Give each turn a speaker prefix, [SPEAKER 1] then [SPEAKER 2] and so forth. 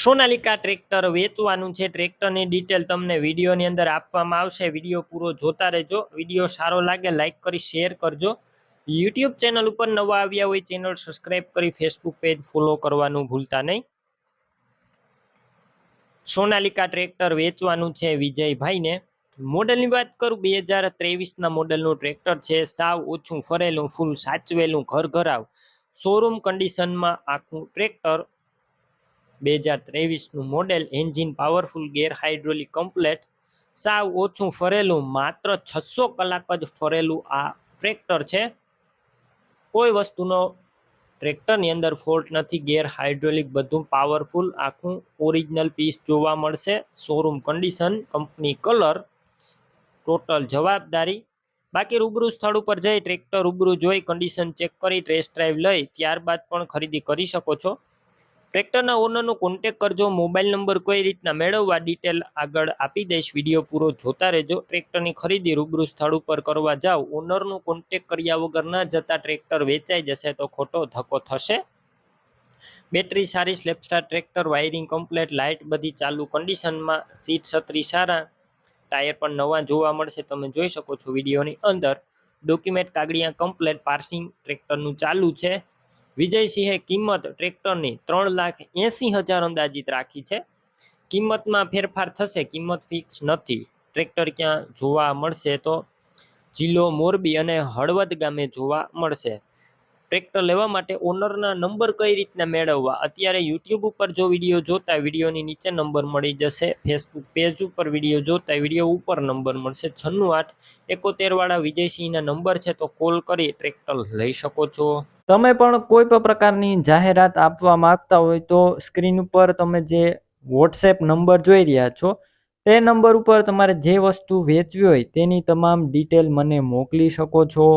[SPEAKER 1] Sonalika tractor વેચવાનું છે. ટ્રેક્ટરની ડિટેલ તમને વિડીયોની અંદર આપવામાં આવશે. વિડીયો પૂરો જોતા રહેજો. વિડીયો સારો લાગે લાઇક કરી શેર કરજો. યુટ્યુબ ચેનલ ઉપર નવા આવ્યા હોય ચેનલ સબસ્ક્રાઈબ કરી ફેસબુક પેજ ફોલો કરવાનું ભૂલતા નહીં. સોનાલિકા ટ્રેક્ટર વેચવાનું છે વિજયભાઈને. મોડલની વાત કરું 2023ના મોડલનું ટ્રેક્ટર છે. સાવ ઓછું ફરેલું, ફૂલ સાચવેલું, ઘર ઘરાવ શોરૂમ કન્ડિશનમાં આખું ટ્રેક્ટર. 2023નું model, engine powerful, gear hydraulic complete, સાવ ઓછું ફરેલું, માત્ર 600 કલાક જ ફરેલું આ ટ્રેક્ટર છે. કોઈ વસ્તુનો ટ્રેક્ટરની અંદર ફોલ્ટ નથી. ગેર હાઇડ્રોલિક બધું પાવરફુલ, આખું ઓરિજિનલ પીસ જોવા મળશે. Showroom condition, company colour, total જવાબદારી. બાકી રૂબરૂ સ્થળ ઉપર જઈ ટ્રેક્ટર રૂબરૂ જોઈ કન્ડિશન ચેક કરી ટેસ્ટ ડ્રાઈવ લઈ ત્યારબાદ પણ ખરીદી કરી શકો છો. ટ્રેક્ટરના ઓનરનો કોન્ટેક કરજો. મોબાઈલ નંબર કઈ રીતના મેળવવા ડિટેલ આગળ આપી દઈશ. વિડીયો પૂરો જોતા રહેજો. ટ્રેક્ટરની ખરીદી રૂબરૂ સ્થળ ઉપર કરવા જાઓ, ઓનરનો કોન્ટેક કર્યા વગર ના જતા ટ્રેક્ટર વેચાઈ જશે તો ખોટો ધક્કો થશે. બેટરી સારી, સ્લેપસ્ટાર ટ્રેક્ટર, વાયરિંગ કમ્પ્લેટ, લાઇટ બધી ચાલુ કન્ડિશનમાં, સીટ છત્રી સારા, ટાયર પણ નવા જોવા મળશે. તમે જોઈ શકો છો વિડીયોની અંદર. ડોક્યુમેન્ટ કાગળિયા કમ્પ્લેટ, પાર્સિંગ ટ્રેક્ટરનું ચાલુ છે. વિજયસિંહે કિંમત ટ્રેક્ટરની 3,80,000 અંદાજિત રાખી છે. કિંમતમાં ફેરફાર થશે, કિંમત ફિક્સ નથી. ટ્રેક્ટર ક્યાં જોવા મળશે તો જિલ્લો મોરબી અને હળવદ ગામે જોવા મળશે. ટ્રેક્ટર લેવા માટે ઓનરના નંબર કઈ રીતના મેળવવા, અત્યારે યુટ્યુબ ઉપર જો વિડીયો જોતા વિડીયોની નીચે નંબર મળી જશે. ફેસબુક પેજ ઉપર વિડીયો જોતા વિડીયો ઉપર નંબર મળશે. 968171 વાળા વિજયસિંહના નંબર છે, તો કોલ કરી ટ્રેક્ટર લઈ શકો છો.
[SPEAKER 2] તમે પણ કોઈ પણ પ્રકારની જાહેરાત આપવા માંગતા હોય તો સ્ક્રીન ઉપર તમે જે વોટ્સએપ નંબર જોઈ રહ્યા છો તે નંબર ઉપર તમારે જે વસ્તુ વેચવી હોય તેની તમામ ડિટેલ મને મોકલી શકો છો.